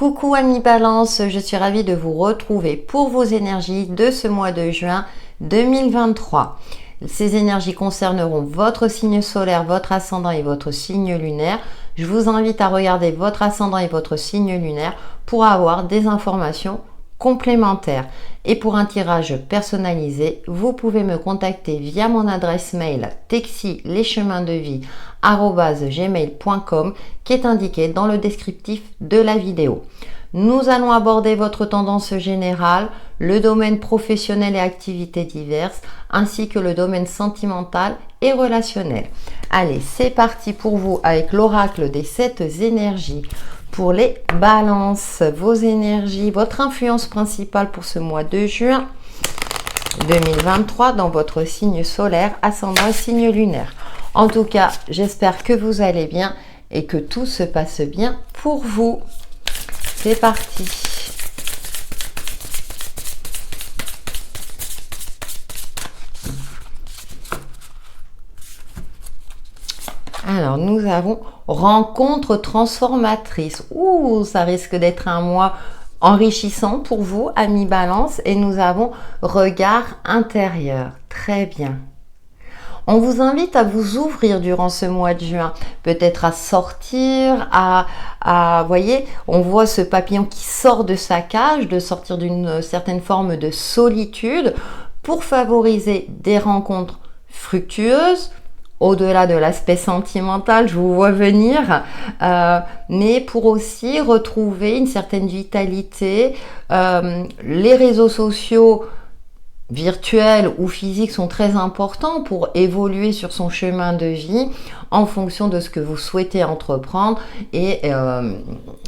Coucou amis Balance, je suis ravie de vous retrouver pour vos énergies de ce mois de juin 2023. Ces énergies concerneront votre signe solaire, votre ascendant et votre signe lunaire. Je vous invite à regarder votre ascendant et votre signe lunaire pour avoir des informations complémentaires. Et pour un tirage personnalisé, vous pouvez me contacter via mon adresse mail texilescheminsdevie@gmail.com qui est indiquée dans le descriptif de la vidéo. Nous allons aborder votre tendance générale, le domaine professionnel et activités diverses, ainsi que le domaine sentimental et relationnel. Allez, c'est parti pour vous avec l'oracle des 7 énergies. Pour les balances, vos énergies, votre influence principale pour ce mois de juin 2023 dans votre signe solaire, ascendant et signe lunaire. En tout cas, j'espère que vous allez bien et que tout se passe bien pour vous. C'est parti. Alors, nous avons rencontre transformatrice. Ouh, ça risque d'être un mois enrichissant pour vous, amis Balance. Et nous avons regard intérieur. Très bien. On vous invite à vous ouvrir durant ce mois de juin, peut-être à sortir, voyez, on voit ce papillon qui sort de sa cage, de sortir d'une certaine forme de solitude pour favoriser des rencontres fructueuses, au-delà de l'aspect sentimental, je vous vois venir, mais pour aussi retrouver une certaine vitalité. Les réseaux sociaux virtuels ou physiques sont très importants pour évoluer sur son chemin de vie en fonction de ce que vous souhaitez entreprendre et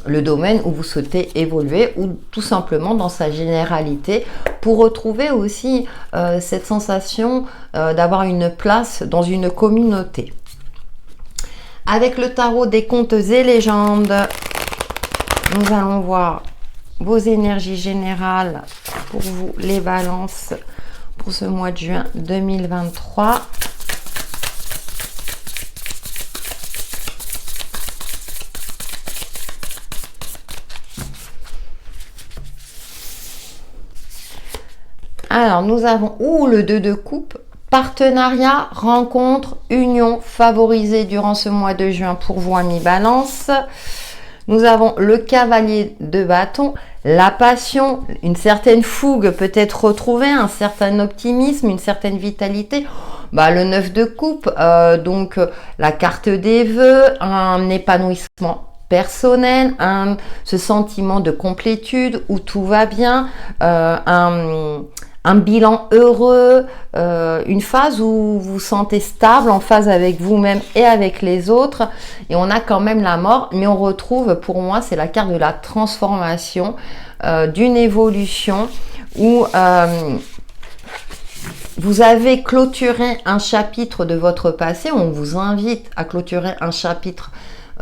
le domaine où vous souhaitez évoluer ou tout simplement dans sa généralité pour retrouver aussi cette sensation d'avoir une place dans une communauté. Avec le tarot des contes et légendes, nous allons voir vos énergies générales pour vous, les balances, pour ce mois de juin 2023. Alors, nous avons le 2 de coupe, partenariat, rencontre, union favorisée durant ce mois de juin pour vous, amis Balance. Nous avons le cavalier de bâton, la passion, une certaine fougue peut-être retrouvée, un certain optimisme, une certaine vitalité. Le 9 de coupe, donc la carte des vœux, un épanouissement personnel, ce sentiment de complétude où tout va bien, un bilan heureux, une phase où vous vous sentez stable, en phase avec vous-même et avec les autres. Et on a quand même la mort, mais on retrouve, pour moi, c'est la carte de la transformation, d'une évolution où vous avez clôturé un chapitre de votre passé. On vous invite à clôturer un chapitre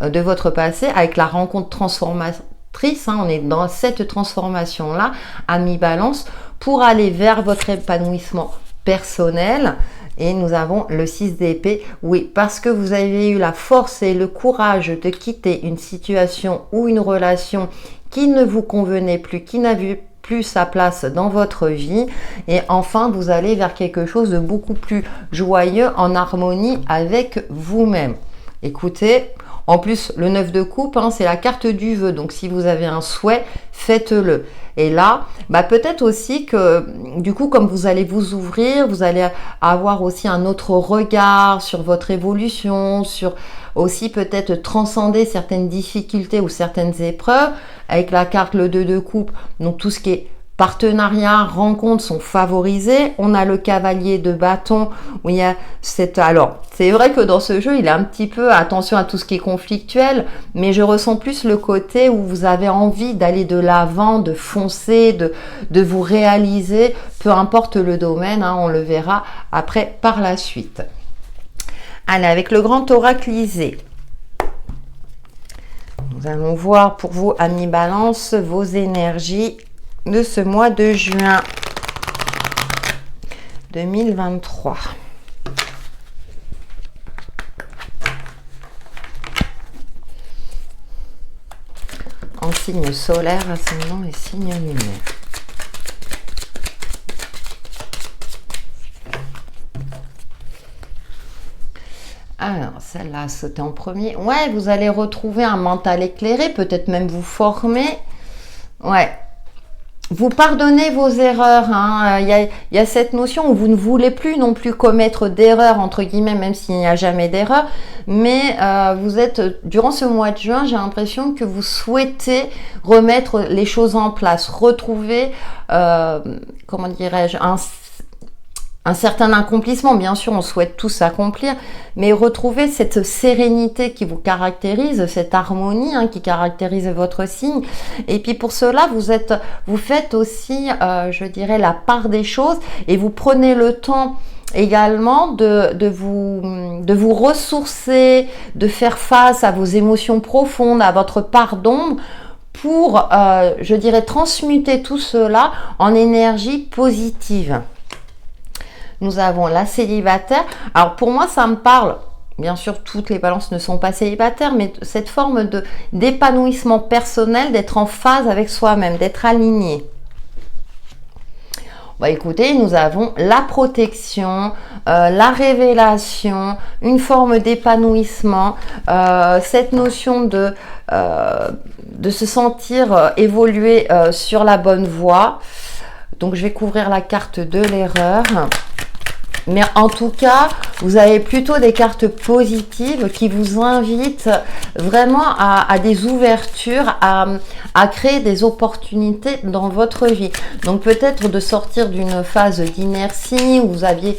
de votre passé avec la rencontre transformatrice. On est dans cette transformation-là, amis Balance, pour aller vers votre épanouissement personnel. Et nous avons le 6 d'épée. Oui, parce que vous avez eu la force et le courage de quitter une situation ou une relation qui ne vous convenait plus, qui n'avait plus sa place dans votre vie. Et enfin, vous allez vers quelque chose de beaucoup plus joyeux, en harmonie avec vous-même. Écoutez, en plus, le 9 de coupe, c'est la carte du vœu. Donc, si vous avez un souhait, faites-le. Et là, peut-être aussi que, du coup, comme vous allez vous ouvrir, vous allez avoir aussi un autre regard sur votre évolution, sur aussi peut-être transcender certaines difficultés ou certaines épreuves. Avec la carte le 2 de coupe, donc tout ce qui est partenariat, rencontres sont favorisés. On a le cavalier de bâton où il y a cette... Alors, c'est vrai que dans ce jeu, il est un petit peu attention à tout ce qui est conflictuel, mais je ressens plus le côté où vous avez envie d'aller de l'avant, de foncer, de vous réaliser, peu importe le domaine, on le verra après par la suite. Allez, avec le grand oraclisé, nous allons voir pour vous, amis Balance, vos énergies de ce mois de juin 2023. en signe solaire, ascendant et signe lunaire. Alors, celle-là a sauté en premier. Ouais, vous allez retrouver un mental éclairé, peut-être même vous former. Ouais. Vous pardonnez vos erreurs. Hein. Il y a cette notion où vous ne voulez plus non plus commettre d'erreurs, entre guillemets, même s'il n'y a jamais d'erreur. Mais vous êtes, durant ce mois de juin, j'ai l'impression que vous souhaitez remettre les choses en place, retrouver, comment dirais-je, un certain accomplissement. Bien sûr, on souhaite tous accomplir, mais retrouver cette sérénité qui vous caractérise, cette harmonie qui caractérise votre signe. Et puis pour cela, vous faites aussi, je dirais, la part des choses et vous prenez le temps également de vous ressourcer, de faire face à vos émotions profondes, à votre part d'ombre, pour, je dirais, transmuter tout cela en énergie positive. Nous avons la célibataire. Alors pour moi, ça me parle, bien sûr, toutes les balances ne sont pas célibataires, mais cette forme d'épanouissement personnel, d'être en phase avec soi-même, d'être aligné. Écoutez, nous avons la protection, la révélation, une forme d'épanouissement, cette notion de se sentir évoluer sur la bonne voie. Donc je vais couvrir la carte de l'erreur. Mais en tout cas, vous avez plutôt des cartes positives qui vous invitent vraiment à des ouvertures, à créer des opportunités dans votre vie. Donc peut-être de sortir d'une phase d'inertie où vous aviez,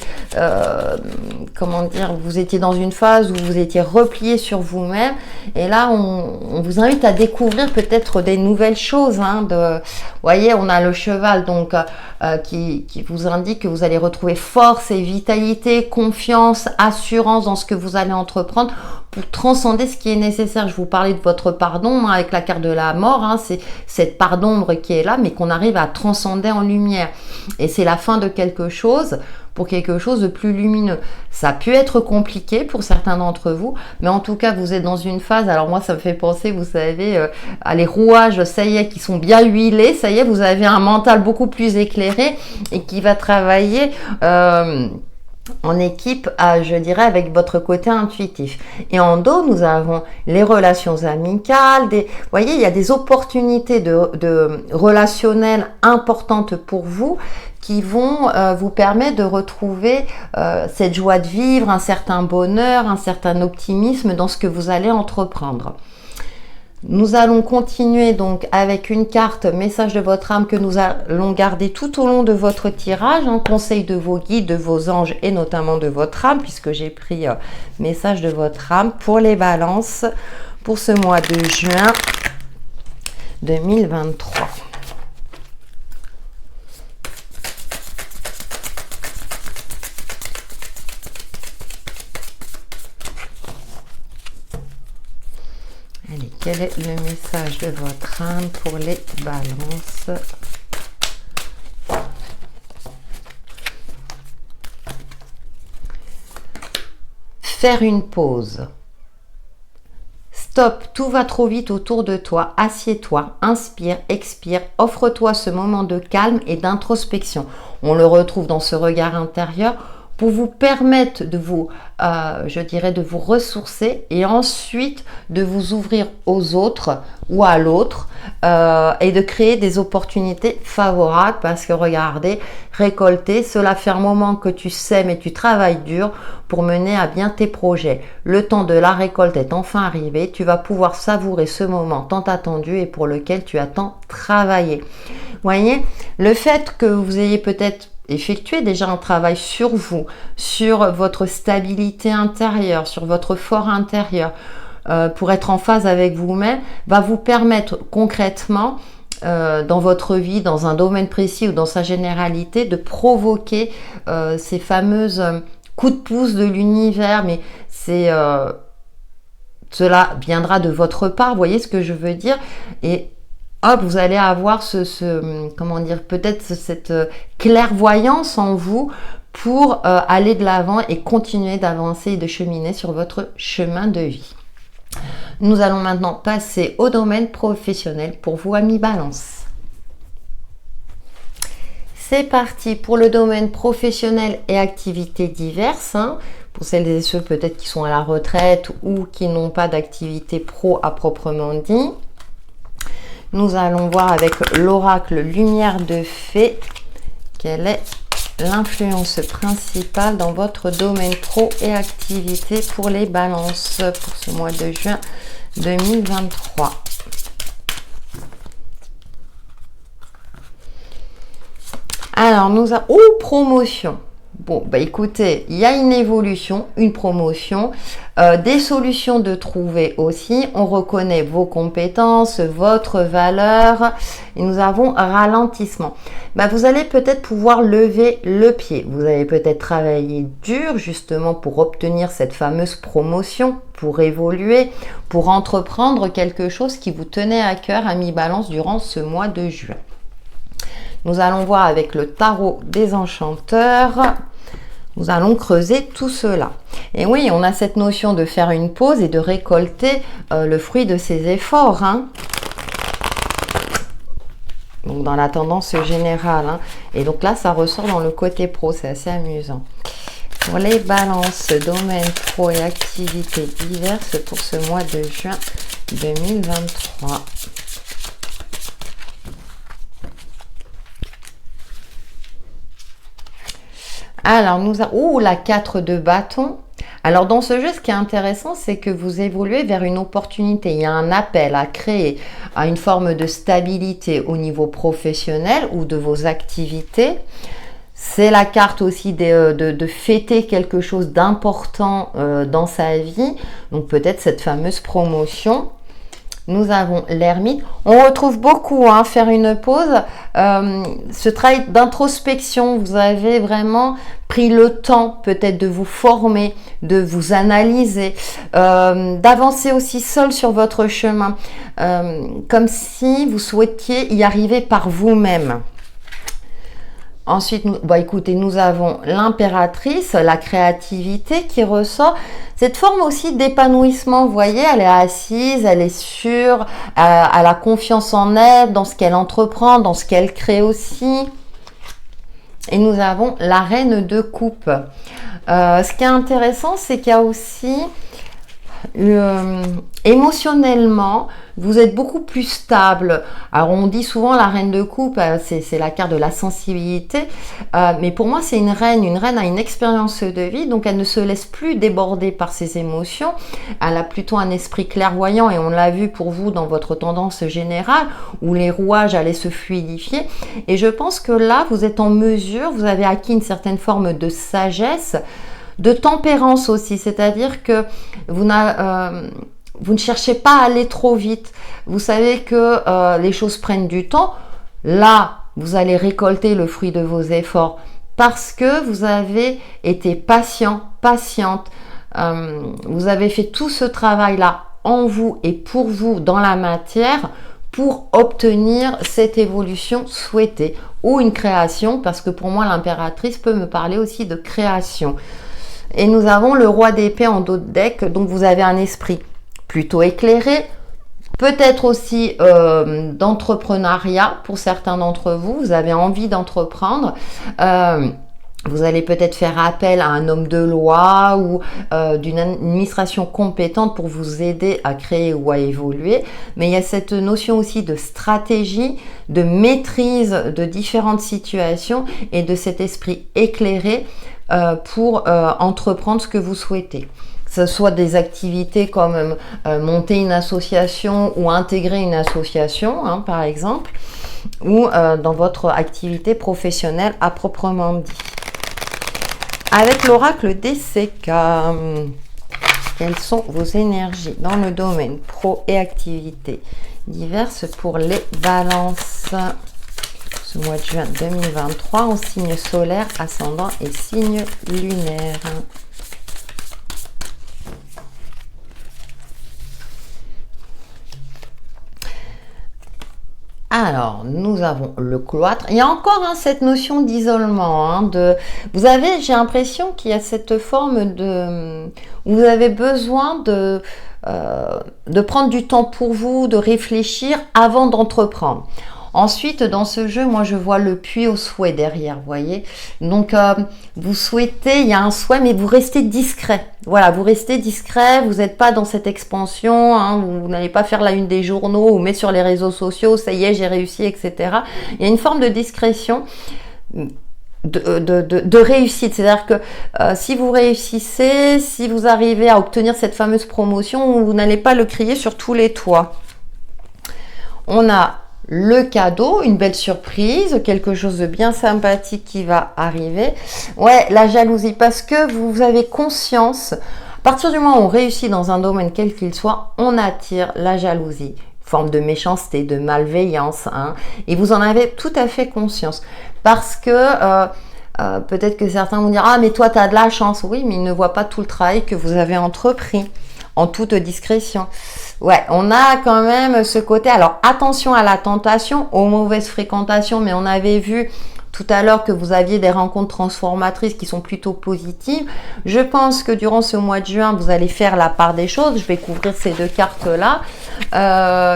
comment dire, vous étiez dans une phase où vous étiez replié sur vous-même. Et là, on vous invite à découvrir peut-être des nouvelles choses. Vous voyez, on a le cheval donc qui vous indique que vous allez retrouver force et vitalité, confiance, assurance dans ce que vous allez entreprendre pour transcender ce qui est nécessaire. Je vous parlais de votre part d'ombre avec la carte de la mort, c'est cette part d'ombre qui est là, mais qu'on arrive à transcender en lumière. Et c'est la fin de quelque chose pour quelque chose de plus lumineux. Ça a pu être compliqué pour certains d'entre vous, mais en tout cas, vous êtes dans une phase, alors moi, ça me fait penser, vous savez, à les rouages, ça y est, qui sont bien huilés, ça y est, vous avez un mental beaucoup plus éclairé et qui va travailler en équipe, je dirais, avec votre côté intuitif. Et en dos, nous avons les relations amicales. Vous voyez, il y a des opportunités de relationnelles importantes pour vous qui vont vous permettre de retrouver cette joie de vivre, un certain bonheur, un certain optimisme dans ce que vous allez entreprendre. Nous allons continuer donc avec une carte message de votre âme que nous allons garder tout au long de votre tirage, conseil de vos guides, de vos anges et notamment de votre âme, puisque j'ai pris message de votre âme pour les balances pour ce mois de juin 2023. Allez, quel est le message de votre âme pour les balances? Faire une pause. Stop, tout va trop vite autour de toi. Assieds-toi, inspire, expire, offre-toi ce moment de calme et d'introspection. On le retrouve dans ce regard intérieur pour vous permettre de vous, je dirais, de vous ressourcer et ensuite de vous ouvrir aux autres ou à l'autre et de créer des opportunités favorables parce que regardez, récolter, cela fait un moment que tu sèmes et tu travailles dur pour mener à bien tes projets. Le temps de la récolte est enfin arrivé, tu vas pouvoir savourer ce moment tant attendu et pour lequel tu as tant travaillé. Vous voyez, le fait que vous ayez peut-être effectuer déjà un travail sur vous, sur votre stabilité intérieure, sur votre fort intérieur, pour être en phase avec vous-même, va vous permettre concrètement, dans votre vie, dans un domaine précis ou dans sa généralité, de provoquer ces fameuses coups de pouce de l'univers, mais cela viendra de votre part, vous voyez ce que je veux dire, et hop, vous allez avoir comment dire, peut-être cette clairvoyance en vous pour aller de l'avant et continuer d'avancer et de cheminer sur votre chemin de vie. Nous allons maintenant passer au domaine professionnel pour vous, amis Balance. C'est parti pour le domaine professionnel et activités diverses. Pour celles et ceux peut-être qui sont à la retraite ou qui n'ont pas d'activité pro à proprement dit. Nous allons voir avec l'oracle Lumière de Fée quelle est l'influence principale dans votre domaine pro et activité pour les balances pour ce mois de juin 2023. Alors, nous avons... promotion. Bon, bah écoutez, il y a une évolution, une promotion, des solutions de trouver aussi. On reconnaît vos compétences, votre valeur et nous avons un ralentissement. Bah, vous allez peut-être pouvoir lever le pied. Vous allez peut-être travailler dur justement pour obtenir cette fameuse promotion, pour évoluer, pour entreprendre quelque chose qui vous tenait à cœur, amis Balance, durant ce mois de juin. Nous allons voir avec le tarot des enchanteurs. Nous allons creuser tout cela. Et oui, on a cette notion de faire une pause et de récolter le fruit de ses efforts. Donc dans la tendance générale. Et donc là, ça ressort dans le côté pro. C'est assez amusant. Pour les balances, domaines pro et activités diverses pour ce mois de juin 2023. Alors, nous avons la 4 de bâton. Alors, dans ce jeu, ce qui est intéressant, c'est que vous évoluez vers une opportunité. Il y a un appel à créer à une forme de stabilité au niveau professionnel ou de vos activités. C'est la carte aussi de fêter quelque chose d'important dans sa vie. Donc, peut-être cette fameuse promotion. Nous avons l'ermite. On retrouve beaucoup faire une pause. Ce travail d'introspection, vous avez vraiment pris le temps peut-être de vous former, de vous analyser, d'avancer aussi seul sur votre chemin, comme si vous souhaitiez y arriver par vous-même. Ensuite, écoutez, nous avons l'impératrice, la créativité qui ressort. Cette forme aussi d'épanouissement, vous voyez, elle est assise, elle est sûre, elle a confiance en elle, dans ce qu'elle entreprend, dans ce qu'elle crée aussi. Et nous avons la reine de coupe. Ce qui est intéressant, c'est qu'il y a aussi... émotionnellement, vous êtes beaucoup plus stable. Alors on dit souvent la reine de coupe, c'est la carte de la sensibilité, mais pour moi c'est une reine a une expérience de vie, donc elle ne se laisse plus déborder par ses émotions, elle a plutôt un esprit clairvoyant et on l'a vu pour vous dans votre tendance générale où les rouages allaient se fluidifier et je pense que là vous êtes en mesure, vous avez acquis une certaine forme de sagesse, de tempérance aussi, c'est-à-dire que vous ne cherchez pas à aller trop vite. Vous savez que les choses prennent du temps. Là, vous allez récolter le fruit de vos efforts parce que vous avez été patient, patiente. Vous avez fait tout ce travail-là en vous et pour vous dans la matière pour obtenir cette évolution souhaitée ou une création, parce que pour moi, l'impératrice peut me parler aussi de création. Et nous avons le roi d'épée en dos de deck, donc vous avez un esprit plutôt éclairé, peut-être aussi d'entrepreneuriat pour certains d'entre vous, vous avez envie d'entreprendre, vous allez peut-être faire appel à un homme de loi ou d'une administration compétente pour vous aider à créer ou à évoluer, mais il y a cette notion aussi de stratégie, de maîtrise de différentes situations et de cet esprit éclairé pour entreprendre ce que vous souhaitez. Que ce soit des activités comme monter une association ou intégrer une association, par exemple, ou dans votre activité professionnelle à proprement dit. Avec l'oracle des CK, quelles sont vos énergies dans le domaine pro et activités diverses pour les balances ce mois de juin 2023 en signe solaire, ascendant et signe lunaire. Alors, nous avons le cloître. Il y a encore cette notion d'isolement. Vous avez, j'ai l'impression qu'il y a cette forme de... Vous avez besoin de de prendre du temps pour vous, de réfléchir avant d'entreprendre. Ensuite, dans ce jeu, moi, je vois le puits au souhait derrière, vous voyez. Donc, vous souhaitez, il y a un souhait, mais vous restez discret. Voilà, vous restez discret, vous n'êtes pas dans cette expansion, hein, vous n'allez pas faire la une des journaux ou mettre sur les réseaux sociaux, ça y est, j'ai réussi, etc. Il y a une forme de discrétion, de réussite. C'est-à-dire que si vous réussissez, si vous arrivez à obtenir cette fameuse promotion, vous n'allez pas le crier sur tous les toits. On a le cadeau, une belle surprise, quelque chose de bien sympathique qui va arriver. Ouais, la jalousie, parce que vous avez conscience, à partir du moment où on réussit dans un domaine quel qu'il soit, on attire la jalousie. Forme de méchanceté, de malveillance, hein, et vous en avez tout à fait conscience. Parce que peut-être que certains vont dire « Ah, mais toi, tu as de la chance ». Oui, mais ils ne voient pas tout le travail que vous avez entrepris, en toute discrétion. Ouais, on a quand même ce côté. Alors, attention à la tentation, aux mauvaises fréquentations, mais on avait vu tout à l'heure que vous aviez des rencontres transformatrices qui sont plutôt positives. Je pense que durant ce mois de juin, vous allez faire la part des choses. Je vais couvrir ces deux cartes-là.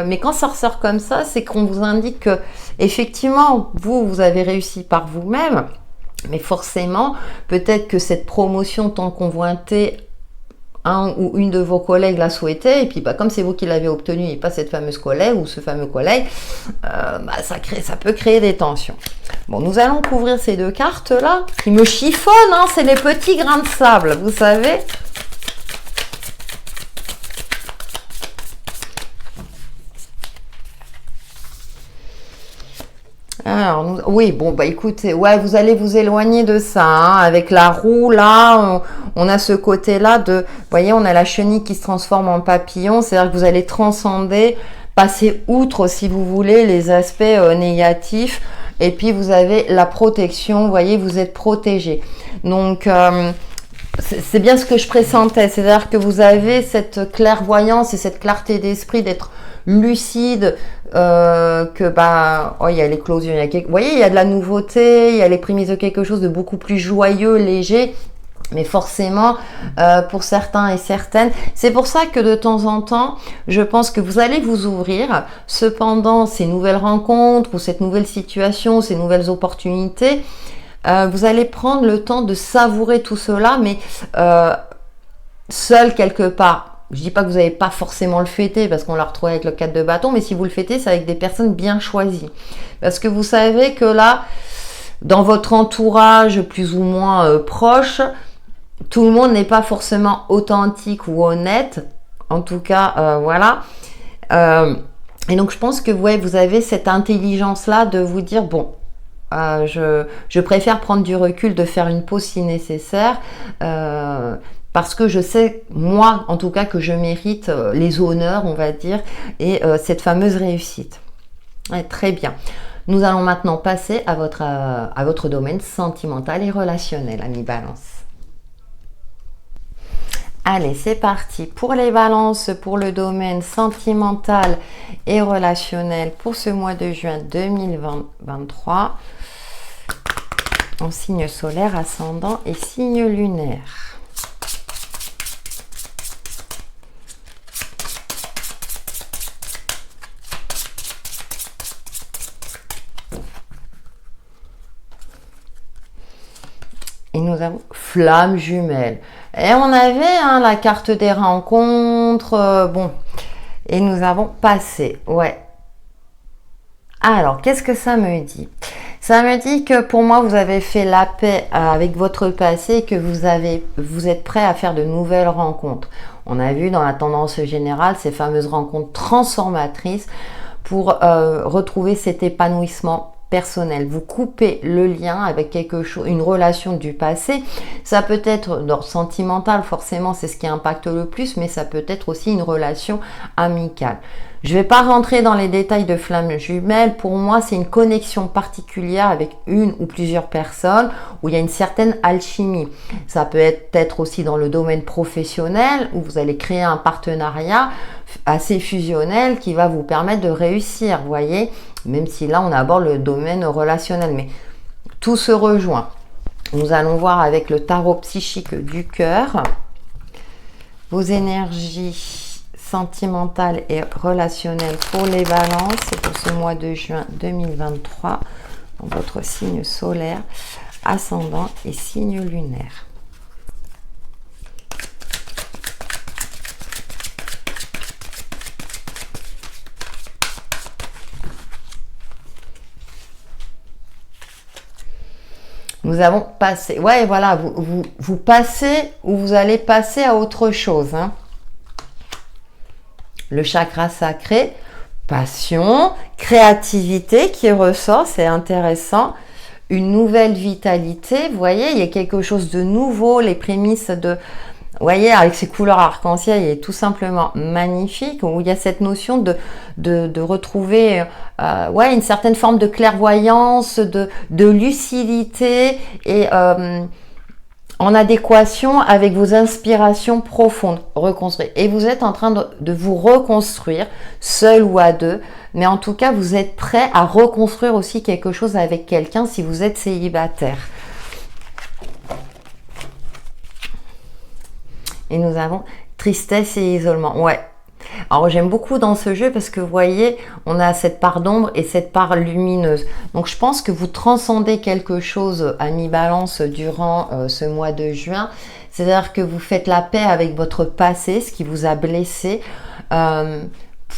Mais quand ça ressort comme ça, c'est qu'on vous indique que, effectivement, vous avez réussi par vous-même. Mais forcément, peut-être que cette promotion tant convoitée, un ou une de vos collègues l'a souhaité, et puis comme c'est vous qui l'avez obtenu et pas cette fameuse collègue ou ce fameux collègue, ça peut créer des tensions. Bon, nous allons couvrir ces deux cartes-là, qui me chiffonnent, hein, c'est les petits grains de sable, vous savez. Alors, oui, bon, bah écoutez, ouais, vous allez vous éloigner de ça, hein, avec la roue, là, on a ce côté-là de, vous voyez, on a la chenille qui se transforme en papillon, c'est-à-dire que vous allez transcender, passer outre, si vous voulez, les aspects négatifs, et puis vous avez la protection, vous voyez, vous êtes protégé. Donc, c'est bien ce que je pressentais, c'est-à-dire que vous avez cette clairvoyance et cette clarté d'esprit d'être lucide, il y a l'éclosion, vous voyez, il y a de la nouveauté, il y a les prémices de quelque chose de beaucoup plus joyeux, léger, mais forcément, pour certains et certaines, c'est pour ça que de temps en temps, je pense que vous allez vous ouvrir. Cependant, ces nouvelles rencontres ou cette nouvelle situation, ces nouvelles opportunités, vous allez prendre le temps de savourer tout cela, mais seul quelque part. Je dis pas que vous n'allez pas forcément le fêter parce qu'on l'a retrouvé avec le 4 de bâton, mais si vous le fêtez, c'est avec des personnes bien choisies. Parce que vous savez que là, dans votre entourage plus ou moins proche, tout le monde n'est pas forcément authentique ou honnête. En tout cas, voilà. Et donc, je pense que ouais, vous avez cette intelligence-là de vous dire, bon, je préfère prendre du recul, de faire une pause si nécessaire, parce que je sais, moi, en tout cas, que je mérite les honneurs, on va dire, et cette fameuse réussite. Ouais, très bien. Nous allons maintenant passer à votre domaine sentimental et relationnel, amis Balance. Allez, c'est parti pour les balances, pour le domaine sentimental et relationnel pour ce mois de juin 2023, en signe solaire, ascendant et signe lunaire. Et nous avons flamme jumelle. Et on avait la carte des rencontres. Bon. Et nous avons passé. Ouais. Alors, qu'est-ce que ça me dit? Ça me dit que pour moi, vous avez fait la paix avec votre passé et que vous êtes prêt à faire de nouvelles rencontres. On a vu dans la tendance générale ces fameuses rencontres transformatrices pour retrouver cet épanouissement personnel. Vous coupez le lien avec quelque chose, une relation du passé. Ça peut être d'ordre sentimental, forcément, c'est ce qui impacte le plus, mais ça peut être aussi une relation amicale. Je ne vais pas rentrer dans les détails de flamme jumelle. Pour moi, c'est une connexion particulière avec une ou plusieurs personnes où il y a une certaine alchimie. Ça peut être aussi dans le domaine professionnel où vous allez créer un partenariat assez fusionnel qui va vous permettre de réussir, vous voyez, même si là, on aborde le domaine relationnel. Mais tout se rejoint. Nous allons voir avec le tarot psychique du cœur. Vos énergies sentimentale et relationnelle pour les balances. C'est pour ce mois de juin 2023 dans votre signe solaire, ascendant et signe lunaire. Nous avons passé, ouais, voilà, vous passez ou vous allez passer à autre chose. Hein. Le chakra sacré, passion, créativité qui ressort, c'est intéressant. Une nouvelle vitalité, vous voyez, il y a quelque chose de nouveau, les prémices de... Vous voyez, avec ces couleurs arc-en-ciel, il est tout simplement magnifique, où il y a cette notion de retrouver ouais, une certaine forme de clairvoyance, de lucidité et en adéquation avec vos inspirations profondes, reconstruire. Et vous êtes en train de vous reconstruire, seul ou à deux, mais en tout cas, vous êtes prêt à reconstruire aussi quelque chose avec quelqu'un si vous êtes célibataire. Et nous avons tristesse et isolement. Ouais. Alors j'aime beaucoup dans ce jeu parce que vous voyez, on a cette part d'ombre et cette part lumineuse. Donc je pense que vous transcendez quelque chose à mi-balance durant ce mois de juin. C'est-à-dire que vous faites la paix avec votre passé, ce qui vous a blessé,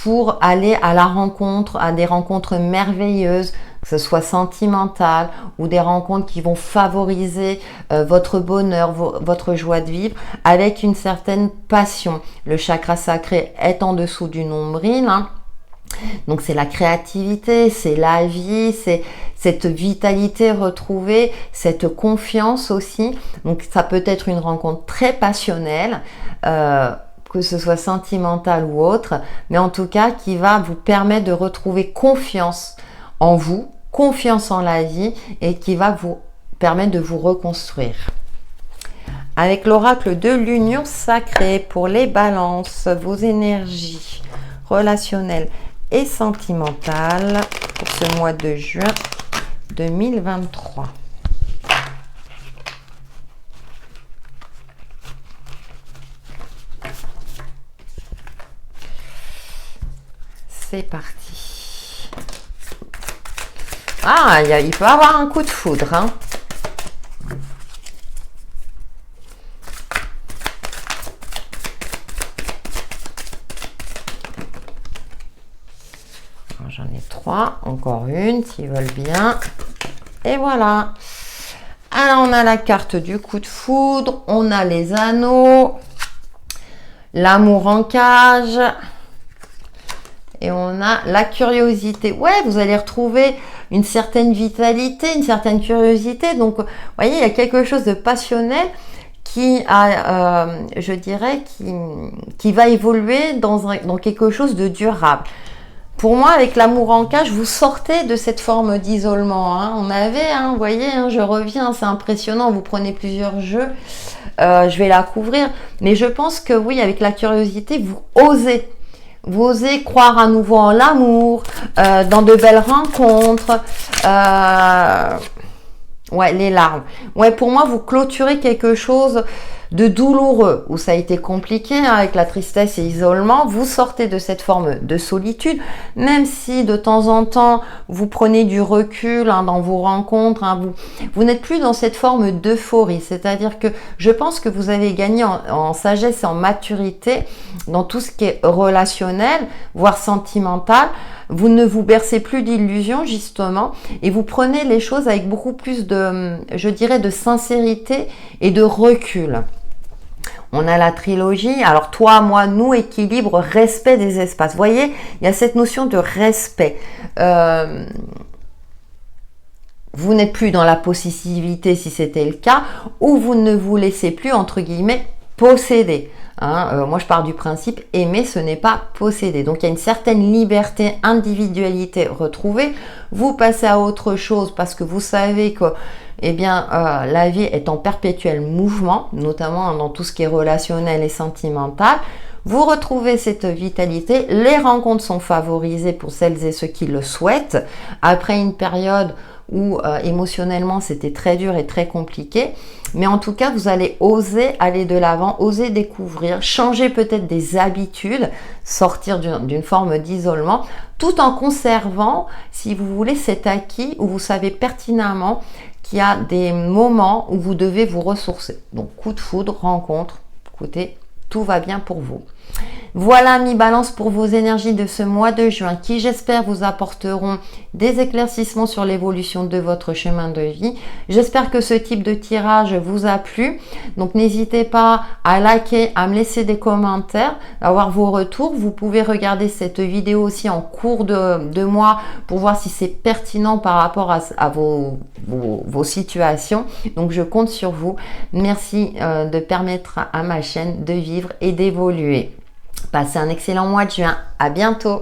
pour aller à la rencontre, à des rencontres merveilleuses, que ce soit sentimentales ou des rencontres qui vont favoriser votre bonheur, votre joie de vivre avec une certaine passion. Le chakra sacré est en dessous du nombril, hein. Donc c'est la créativité, c'est la vie, c'est cette vitalité retrouvée, cette confiance aussi. Donc ça peut être une rencontre très passionnelle, que ce soit sentimentale ou autre, mais en tout cas qui va vous permettre de retrouver confiance en vous, confiance en la vie et qui va vous permettre de vous reconstruire. Avec l'oracle de l'union sacrée pour les balances, vos énergies relationnelles et sentimentales pour ce mois de juin 2023. C'est parti. Ah, il peut avoir un coup de foudre. Hein. J'en ai 3. Encore une, s'ils veulent bien. Et voilà. Alors, on a la carte du coup de foudre. On a les anneaux. L'amour en cage. Et on a la curiosité. Ouais, vous allez retrouver une certaine vitalité, une certaine curiosité. Donc, vous voyez, il y a quelque chose de passionnel qui a, je dirais, qui va évoluer dans quelque chose de durable. Pour moi, avec l'amour en cage, vous sortez de cette forme d'isolement. Hein. On avait, hein, vous voyez, hein, je reviens, c'est impressionnant. Vous prenez plusieurs jeux, je vais la couvrir. Mais je pense que oui, avec la curiosité, vous osez. Vous osez croire à nouveau en l'amour, dans de belles rencontres. Ouais, les larmes. Ouais, pour moi, vous clôturez quelque chose de douloureux, où ça a été compliqué hein, avec la tristesse et l'isolement. Vous sortez de cette forme de solitude, même si de temps en temps, vous prenez du recul hein, dans vos rencontres. Hein, vous n'êtes plus dans cette forme d'euphorie. C'est-à-dire que je pense que vous avez gagné en sagesse et en maturité dans tout ce qui est relationnel, voire sentimental. Vous ne vous bercez plus d'illusions, justement, et vous prenez les choses avec beaucoup plus de, je dirais, de sincérité et de recul. On a la trilogie, alors toi, moi, nous, équilibre, respect des espaces. Vous voyez, il y a cette notion de respect. Vous n'êtes plus dans la possessivité si c'était le cas, ou vous ne vous laissez plus, entre guillemets, posséder. Hein, moi, je pars du principe, aimer, ce n'est pas posséder. Donc, il y a une certaine liberté, individualité retrouvée. Vous passez à autre chose parce que vous savez que eh bien, la vie est en perpétuel mouvement, notamment dans tout ce qui est relationnel et sentimental. Vous retrouvez cette vitalité, les rencontres sont favorisées pour celles et ceux qui le souhaitent. Après une période où émotionnellement c'était très dur et très compliqué. Mais en tout cas, vous allez oser aller de l'avant, oser découvrir, changer peut-être des habitudes, sortir d'une forme d'isolement, tout en conservant, si vous voulez, cet acquis où vous savez pertinemment qu'il y a des moments où vous devez vous ressourcer. Donc, coup de foudre, rencontre, écoutez, tout va bien pour vous. Voilà mi-balance pour vos énergies de ce mois de juin qui, j'espère, vous apporteront des éclaircissements sur l'évolution de votre chemin de vie. J'espère que ce type de tirage vous a plu. Donc, n'hésitez pas à liker, à me laisser des commentaires, à avoir vos retours. Vous pouvez regarder cette vidéo aussi en cours de mois pour voir si c'est pertinent par rapport à vos situations. Donc, je compte sur vous. Merci de permettre à ma chaîne de vivre et d'évoluer. Passez un excellent mois de juin. À bientôt.